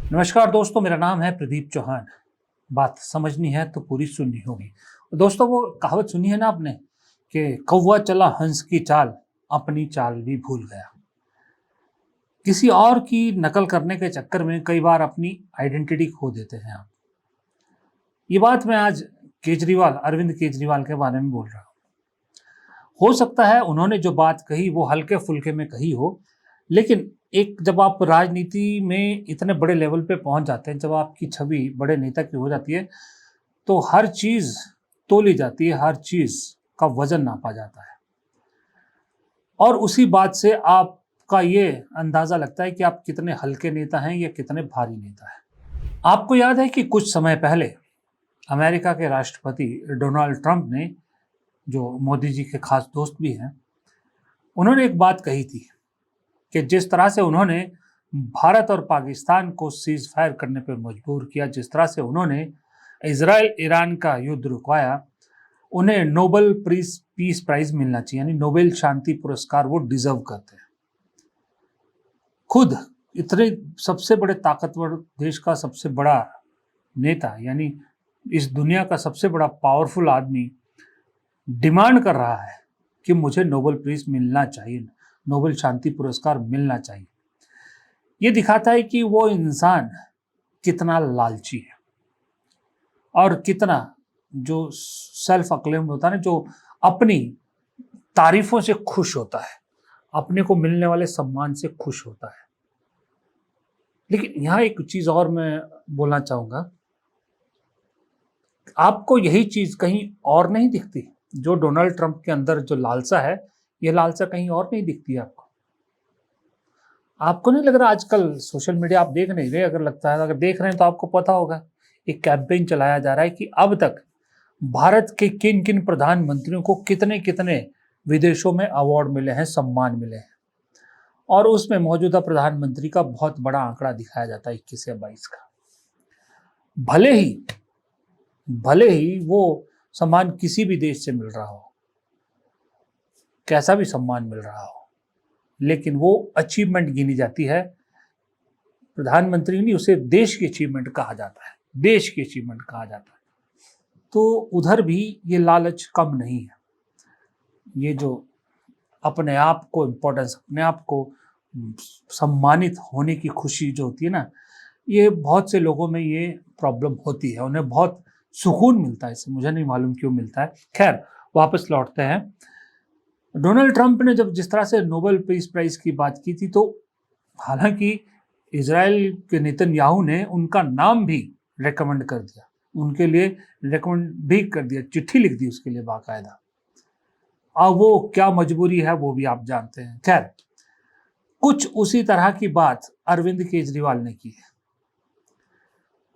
नमस्कार दोस्तों, मेरा नाम है प्रदीप चौहान। बात समझनी है तो पूरी सुननी होगी। दोस्तों, वो कहावत सुनी है ना आपने कि कौवा चला हंस की चाल, अपनी चाल भी भूल गया। किसी और की नकल करने के चक्कर में कई बार अपनी आइडेंटिटी खो देते हैं आप। ये बात मैं आज अरविंद केजरीवाल के बारे में बोल रहा हूँ। हो सकता है उन्होंने जो बात कही वो हल्के फुल्के में कही हो, लेकिन एक जब आप राजनीति में इतने बड़े लेवल पे पहुंच जाते हैं, जब आपकी छवि बड़े नेता की हो जाती है, तो हर चीज तोली जाती है, हर चीज का वजन नापा जाता है। और उसी बात से आपका ये अंदाजा लगता है कि आप कितने हल्के नेता हैं या कितने भारी नेता हैं। आपको याद है कि कुछ समय पहले अमेरिका के राष्ट्रपति डोनाल्ड ट्रंप ने, जो मोदी जी के खास दोस्त भी हैं, उन्होंने एक बात कही थी कि जिस तरह से उन्होंने भारत और पाकिस्तान को सीज फायर करने पर मजबूर किया, जिस तरह से उन्होंने इजराइल ईरान का युद्ध रुकवाया, उन्हें नोबेल पीस प्राइज मिलना चाहिए, यानी नोबेल शांति पुरस्कार वो डिजर्व करते हैं। खुद इतने सबसे बड़े ताकतवर देश का सबसे बड़ा नेता, यानी इस दुनिया का सबसे बड़ा पावरफुल आदमी डिमांड कर रहा है कि मुझे नोबेल प्राइज मिलना चाहिए, नोबेल शांति पुरस्कार मिलना चाहिए। ये दिखाता है कि वो इंसान कितना लालची है और कितना जो सेल्फ अक्लेम्ड होता है ना, जो अपनी तारीफों से खुश होता है, अपने को मिलने वाले सम्मान से खुश होता है। लेकिन यहाँ एक चीज और मैं बोलना चाहूंगा, आपको यही चीज कहीं और नहीं दिखती? जो डोनाल्ड ट्रंप के अंदर जो लालसा है, ये लालसा कहीं और नहीं दिखती है आपको? आपको नहीं लग रहा आजकल सोशल मीडिया आप देख नहीं रहे? अगर लगता है, अगर देख रहे हैं तो आपको पता होगा, एक कैंपेन चलाया जा रहा है कि अब तक भारत के किन किन प्रधानमंत्रियों को कितने कितने विदेशों में अवार्ड मिले हैं, सम्मान मिले हैं, और उसमें मौजूदा प्रधानमंत्री का बहुत बड़ा आंकड़ा दिखाया जाता है, 21 या 22 का। भले ही वो सम्मान किसी भी देश से मिल रहा हो, कैसा भी सम्मान मिल रहा हो, लेकिन वो अचीवमेंट गिनी जाती है। प्रधानमंत्री नहीं, उसे देश की अचीवमेंट कहा जाता है, देश की अचीवमेंट कहा जाता है। तो उधर भी ये लालच कम नहीं है। ये जो अपने आप को इम्पोर्टेंस, अपने आप को सम्मानित होने की खुशी जो होती है ना, ये बहुत से लोगों में ये प्रॉब्लम होती है, उन्हें बहुत सुकून मिलता है इससे, मुझे नहीं मालूम क्यों मिलता है। खैर, वापस लौटते हैं। डोनाल्ड ट्रंप ने जब जिस तरह से नोबेल पीस प्राइज की बात की थी, तो हालांकि इजराइल के नेतन्याहू ने उनका नाम भी रेकमेंड कर दिया, उनके लिए रेकमेंड भी कर दिया, चिट्ठी लिख दी उसके लिए बाकायदा। अब वो क्या मजबूरी है वो भी आप जानते हैं। खैर, कुछ उसी तरह की बात अरविंद केजरीवाल ने की है।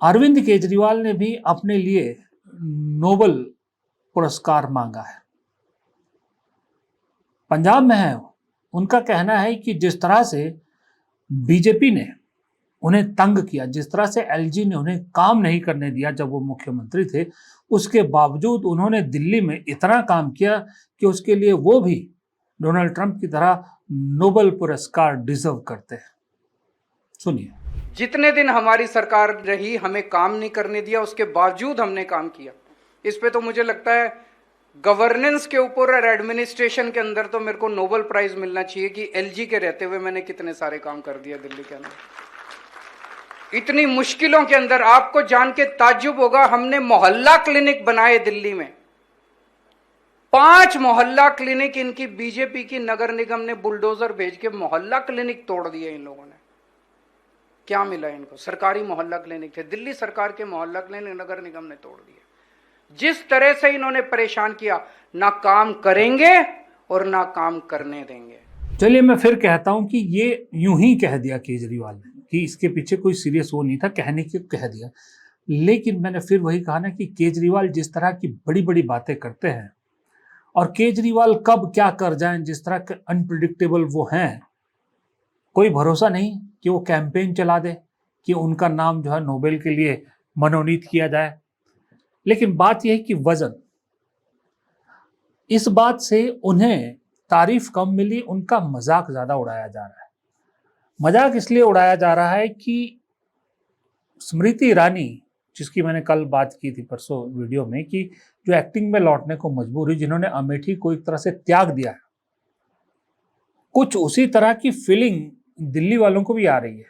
अरविंद केजरीवाल ने भी अपने लिए नोबेल पुरस्कार मांगा है। पंजाब में है, उनका कहना है कि जिस तरह से बीजेपी ने उन्हें तंग किया, जिस तरह से एलजी ने उन्हें काम नहीं करने दिया जब वो मुख्यमंत्री थे, उसके बावजूद उन्होंने दिल्ली में इतना काम किया कि उसके लिए वो भी डोनाल्ड ट्रंप की तरह नोबेल पुरस्कार डिजर्व करते हैं। सुनिए। जितने दिन हमारी सरकार रही हमें काम नहीं करने दिया, उसके बावजूद हमने काम किया। इस पे तो मुझे लगता है गवर्नेंस के ऊपर और एडमिनिस्ट्रेशन के अंदर तो मेरे को नोबेल प्राइज मिलना चाहिए कि एलजी के रहते हुए मैंने कितने सारे काम कर दिया दिल्ली के अंदर। इतनी मुश्किलों के अंदर आपको जान के ताज्जुब होगा, हमने मोहल्ला क्लिनिक बनाए दिल्ली में, 5 मोहल्ला क्लिनिक इनकी बीजेपी की नगर निगम ने बुलडोजर भेज के मोहल्ला क्लिनिक तोड़ दिए इन लोगों ने। क्या मिला इनको? सरकारी मोहल्ला क्लिनिक थे, दिल्ली सरकार के मोहल्ला क्लिनिक नगर निगम ने तोड़ दिए। जिस तरह से इन्होंने परेशान किया, ना काम करेंगे और ना काम करने देंगे। चलिए, मैं फिर कहता हूं कि ये यूं ही कह दिया केजरीवाल ने, कि इसके पीछे कोई सीरियस वो नहीं था, कहने के कह दिया। लेकिन मैंने फिर वही कहा ना कि केजरीवाल जिस तरह की बड़ी बड़ी बातें करते हैं, और केजरीवाल कब क्या कर जाएं, जिस तरह के अनप्रिडिक्टेबल वो हैं, कोई भरोसा नहीं कि वो कैंपेन चला दे कि उनका नाम जो है नोबेल के लिए मनोनीत किया जाए। लेकिन बात यह है कि वजन, इस बात से उन्हें तारीफ कम मिली, उनका मजाक ज्यादा उड़ाया जा रहा है। मजाक इसलिए उड़ाया जा रहा है कि स्मृति ईरानी, जिसकी मैंने कल बात की थी परसों वीडियो में, कि जो एक्टिंग में लौटने को मजबूर हुई, जिन्होंने अमेठी को एक तरह से त्याग दिया है, कुछ उसी तरह की फीलिंग दिल्ली वालों को भी आ रही है।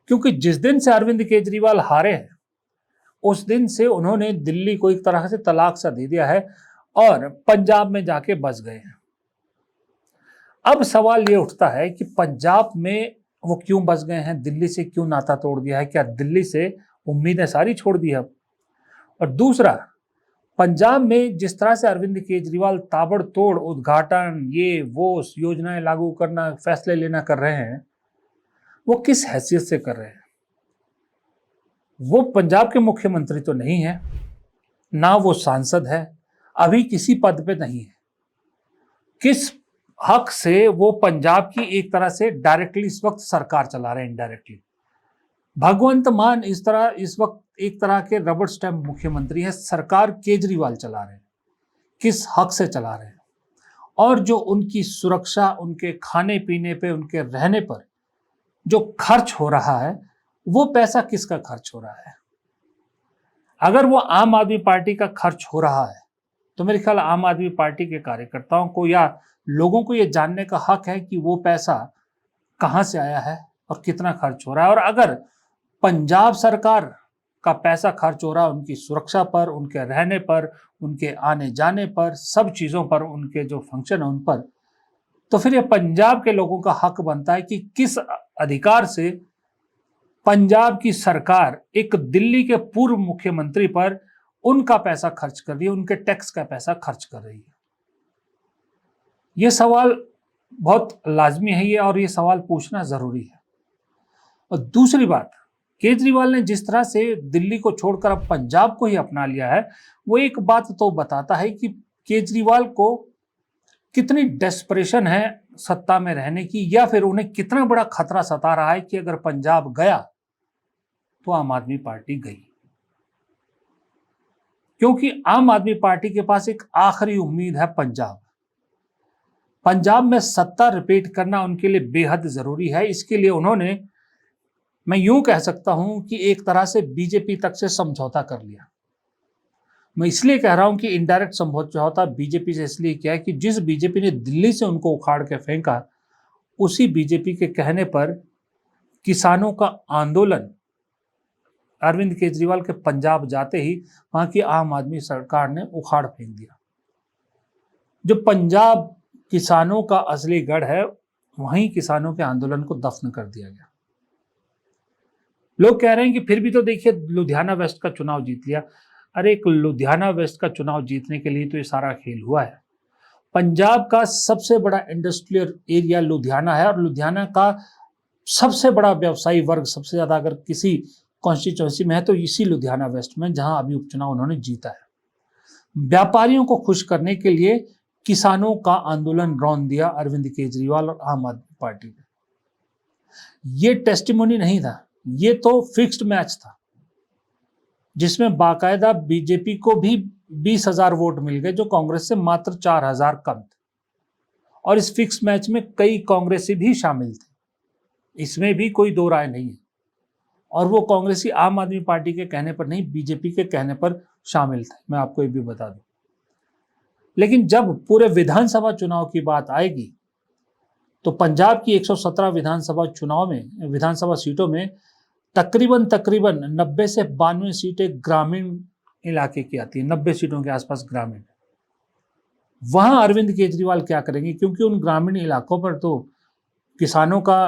क्योंकि जिस दिन से अरविंद केजरीवाल हारे हैं, उस दिन से उन्होंने दिल्ली को एक तरह से तलाक सा दे दिया है और पंजाब में जाके बस गए हैं। अब सवाल ये उठता है कि पंजाब में वो क्यों बस गए हैं, दिल्ली से क्यों नाता तोड़ दिया है, क्या दिल्ली से उम्मीदें सारी छोड़ दी अब? और दूसरा, पंजाब में जिस तरह से अरविंद केजरीवाल ताबड़तोड़ उद्घाटन, ये वो योजनाएं लागू करना, फैसले लेना कर रहे हैं, वो किस हैसियत से कर रहे हैं? वो पंजाब के मुख्यमंत्री तो नहीं है, ना वो सांसद है, अभी किसी पद पे नहीं है। किस हक से वो पंजाब की एक तरह से डायरेक्टली इस वक्त सरकार चला रहे हैं, इनडायरेक्टली? भगवंत मान इस वक्त एक तरह के रबड़ स्टैम्प मुख्यमंत्री है, सरकार केजरीवाल चला रहे हैं। किस हक से चला रहे हैं? और जो उनकी सुरक्षा, उनके खाने पीने पे, उनके रहने पर जो खर्च हो रहा है, वो पैसा किसका खर्च हो रहा है? अगर वो आम आदमी पार्टी का खर्च हो रहा है, तो मेरे ख्याल आम आदमी पार्टी के कार्यकर्ताओं को या लोगों को ये जानने का हक है कि वो पैसा कहाँ से आया है और कितना खर्च हो रहा है। और अगर पंजाब सरकार का पैसा खर्च हो रहा है उनकी सुरक्षा पर, उनके रहने पर, उनके आने जाने पर, सब चीज़ों पर, उनके जो फंक्शन है उन पर, तो फिर ये पंजाब के लोगों का हक बनता है कि किस अधिकार से पंजाब की सरकार एक दिल्ली के पूर्व मुख्यमंत्री पर उनका पैसा खर्च कर रही है, उनके टैक्स का पैसा खर्च कर रही है। ये सवाल बहुत लाजमी है ये, और ये सवाल पूछना जरूरी है। और दूसरी बात, केजरीवाल ने जिस तरह से दिल्ली को छोड़कर अब पंजाब को ही अपना लिया है, वो एक बात तो बताता है कि केजरीवाल को कितनी डेस्परेशन है सत्ता में रहने की, या फिर उन्हें कितना बड़ा खतरा सता रहा है कि अगर पंजाब गया तो आम आदमी पार्टी गई। क्योंकि आम आदमी पार्टी के पास एक आखिरी उम्मीद है पंजाब। पंजाब में सत्ता रिपीट करना उनके लिए बेहद जरूरी है। इसके लिए उन्होंने, मैं यूं कह सकता हूं कि एक तरह से बीजेपी तक से समझौता कर लिया। मैं इसलिए कह रहा हूं कि इनडायरेक्ट समझौता बीजेपी से इसलिए किया है कि जिस बीजेपी ने दिल्ली से उनको उखाड़ के फेंका, उसी बीजेपी के कहने पर किसानों का आंदोलन अरविंद केजरीवाल के पंजाब जाते ही वहां की आम आदमी सरकार ने उखाड़ फेंक दिया। जो पंजाब किसानों का असली गढ़ है, वहीं किसानों के आंदोलन को दफन कर दिया गया। लोग कह रहे हैं कि फिर भी तो देखिए लुधियाना वेस्ट का चुनाव जीत लिया। अरे, एक लुधियाना वेस्ट का चुनाव जीतने के लिए तो ये सारा खेल हुआ है। पंजाब का सबसे बड़ा इंडस्ट्रियल एरिया लुधियाना है, और लुधियाना का सबसे बड़ा व्यवसायी वर्ग, सबसे ज्यादा अगर किसी कॉन्स्टिट्यूंसी में है तो इसी लुधियाना वेस्ट में, जहां अभी उपचुनाव उन्होंने जीता है। व्यापारियों को खुश करने के लिए किसानों का आंदोलन रौंद दिया अरविंद केजरीवाल और आम आदमी पार्टी ने। ये टेस्टिमोनी नहीं था, ये तो फिक्स्ड मैच था, जिसमें बाकायदा बीजेपी को भी 20,000 वोट मिल गए, जो कांग्रेस से मात्र 4,000 कम थे। और इस फिक्स मैच में कई कांग्रेसी भी शामिल थे, इसमें भी कोई दो राय नहीं है। और वो कांग्रेसी आम आदमी पार्टी के कहने पर नहीं, बीजेपी के कहने पर शामिल थे, मैं आपको ये भी बता दूं। लेकिन जब पूरे विधानसभा चुनाव की बात आएगी, तो पंजाब की 117 विधानसभा सीटों में तकरीबन 90 से 92 सीटें ग्रामीण इलाके की आती है, 90 सीटों के आसपास ग्रामीण। वहां अरविंद केजरीवाल क्या करेंगे? क्योंकि उन ग्रामीण इलाकों पर तो किसानों का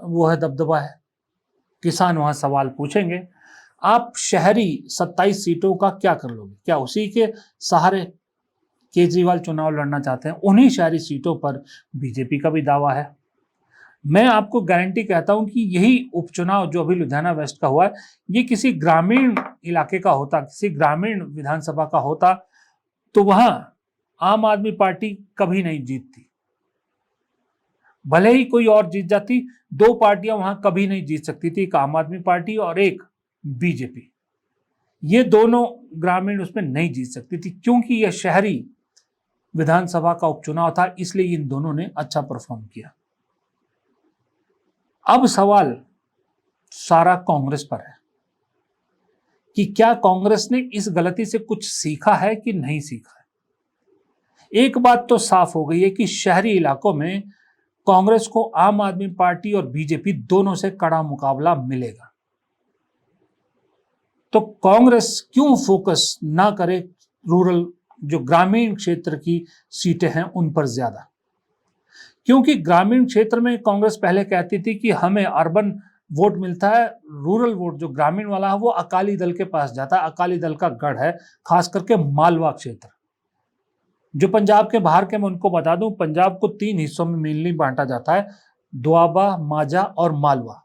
वो है, दबदबा है, किसान वहां सवाल पूछेंगे। आप शहरी 27 सीटों का क्या कर लोगे? क्या उसी के सहारे केजरीवाल चुनाव लड़ना चाहते हैं? उन्हीं शहरी सीटों पर बीजेपी का भी दावा है। मैं आपको गारंटी कहता हूं कि यही उपचुनाव जो अभी लुधियाना वेस्ट का हुआ है, ये किसी ग्रामीण इलाके का होता, किसी ग्रामीण विधानसभा का होता, तो वहां आम आदमी पार्टी कभी नहीं जीतती। भले ही कोई और जीत जाती, दो पार्टियां वहां कभी नहीं जीत सकती थी, एक आम आदमी पार्टी और एक बीजेपी। ये दोनों ग्रामीण उसमें नहीं जीत सकती थी, क्योंकि यह शहरी विधानसभा का उपचुनाव था, इसलिए इन दोनों ने अच्छा परफॉर्म किया। अब सवाल सारा कांग्रेस पर है। कि क्या कांग्रेस ने इस गलती से कुछ सीखा है कि नहीं सीखा है। एक बात तो साफ हो गई है कि शहरी इलाकों में कांग्रेस को आम आदमी पार्टी और बीजेपी दोनों से कड़ा मुकाबला मिलेगा। तो कांग्रेस क्यों फोकस ना करे रूरल, जो ग्रामीण क्षेत्र की सीटें हैं उन पर ज्यादा, क्योंकि ग्रामीण क्षेत्र में कांग्रेस पहले कहती थी कि हमें अर्बन वोट मिलता है, रूरल वोट जो ग्रामीण वाला है वो अकाली दल के पास जाता है, अकाली दल का गढ़ है, खास करके मालवा क्षेत्र जो पंजाब के बाहर के। मैं उनको बता दूं, पंजाब को 3 हिस्सों में मेनली बांटा जाता है, दोआबा, माझा और मालवा।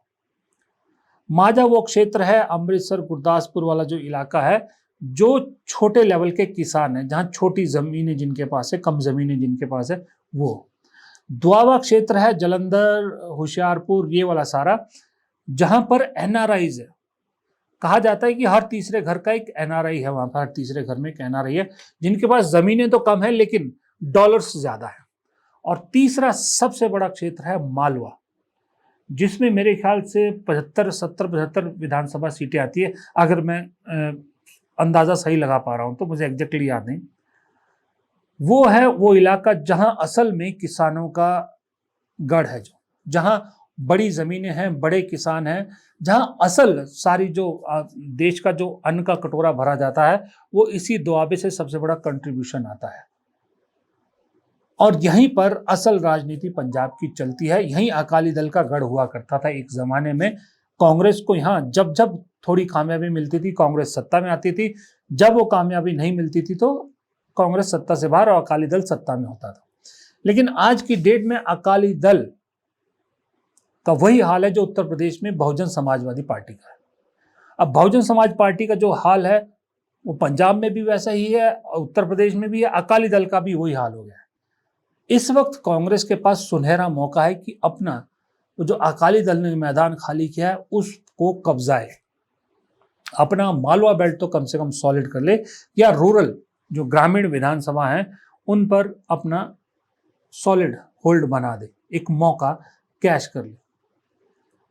माझा वो क्षेत्र है, अमृतसर गुरदासपुर वाला जो इलाका है, जो छोटे लेवल के किसान हैं, जहां छोटी जमीनें जिनके पास है, कम जमीनें जिनके पास है वो। दोआबा क्षेत्र है जलंधर, होशियारपुर, ये वाला सारा, जहां पर एनआरआईज है। कहा जाता है कि हर तीसरे घर का एक एनआरआई है, वहां पर हर तीसरे घर में एक एनआरआई है, जिनके पास जमीनें तो कम है लेकिन डॉलर्स ज्यादा है। और तीसरा सबसे बड़ा क्षेत्र है मालवा, जिसमें मेरे ख्याल से 75 विधानसभा सीटें आती है, अगर मैं अंदाजा सही लगा पा रहा हूं तो, मुझे एग्जैक्टली याद नहीं। वो है वो इलाका जहां असल में किसानों का गढ़ है, जो जहां बड़ी जमीनें हैं, बड़े किसान हैं, जहां असल सारी जो देश का जो अन्न का कटोरा भरा जाता है वो इसी दोआबे से सबसे बड़ा कंट्रीब्यूशन आता है। और यहीं पर असल राजनीति पंजाब की चलती है, यहीं अकाली दल का गढ़ हुआ करता था एक जमाने में। कांग्रेस को यहाँ जब जब थोड़ी कामयाबी मिलती थी कांग्रेस सत्ता में आती थी, जब वो कामयाबी नहीं मिलती थी तो कांग्रेस सत्ता से बाहर और अकाली दल सत्ता में होता था। लेकिन आज की डेट में अकाली दल का वही हाल है जो उत्तर प्रदेश में बहुजन समाजवादी पार्टी का है। अब बहुजन समाज पार्टी का जो हाल है वो पंजाब में भी वैसा ही है, उत्तर प्रदेश में भी है, अकाली दल का भी वही हाल हो गया है। इस वक्त कांग्रेस के पास सुनहरा मौका है कि अपना तो जो अकाली दल ने मैदान खाली किया है उसको कब्जाए, अपना मालवा बेल्ट तो कम से कम सॉलिड कर ले, या रूरल जो ग्रामीण विधानसभा हैं उन पर अपना सॉलिड होल्ड बना दे, एक मौका कैश कर ले।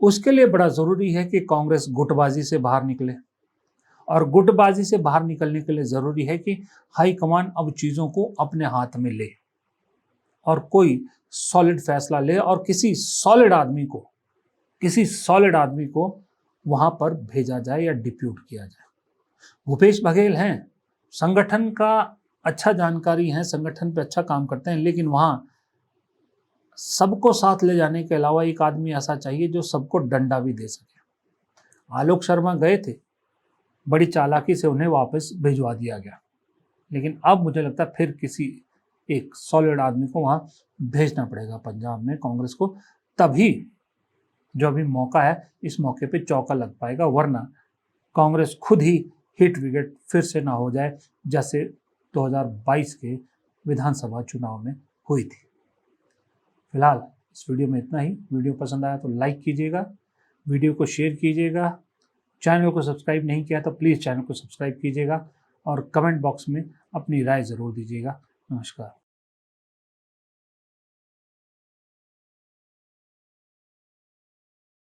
उसके लिए बड़ा जरूरी है कि कांग्रेस गुटबाजी से बाहर निकले, और गुटबाजी से बाहर निकलने के लिए जरूरी है कि हाईकमान अब चीजों को अपने हाथ में ले और कोई सॉलिड फैसला ले और किसी सॉलिड आदमी को वहां पर भेजा जाए या डिप्यूट किया जाए। भूपेश बघेल हैं, संगठन का अच्छा जानकारी है, संगठन पे अच्छा काम करते हैं, लेकिन वहां सबको साथ ले जाने के अलावा एक आदमी ऐसा चाहिए जो सबको डंडा भी दे सके। आलोक शर्मा गए थे, बड़ी चालाकी से उन्हें वापस भिजवा दिया गया, लेकिन अब मुझे लगता है फिर किसी एक सॉलिड आदमी को वहां भेजना पड़ेगा पंजाब में कांग्रेस को, तभी जो अभी मौका है इस मौके पे चौका लग पाएगा, वरना कांग्रेस खुद ही हिट विकेट फिर से ना हो जाए जैसे 2022 के विधानसभा चुनाव में हुई थी। फिलहाल इस वीडियो में इतना ही। वीडियो पसंद आया तो लाइक कीजिएगा, वीडियो को शेयर कीजिएगा, चैनल को सब्सक्राइब नहीं किया तो प्लीज़ चैनल को सब्सक्राइब कीजिएगा और कमेंट बॉक्स में अपनी राय ज़रूर दीजिएगा। नमस्कार।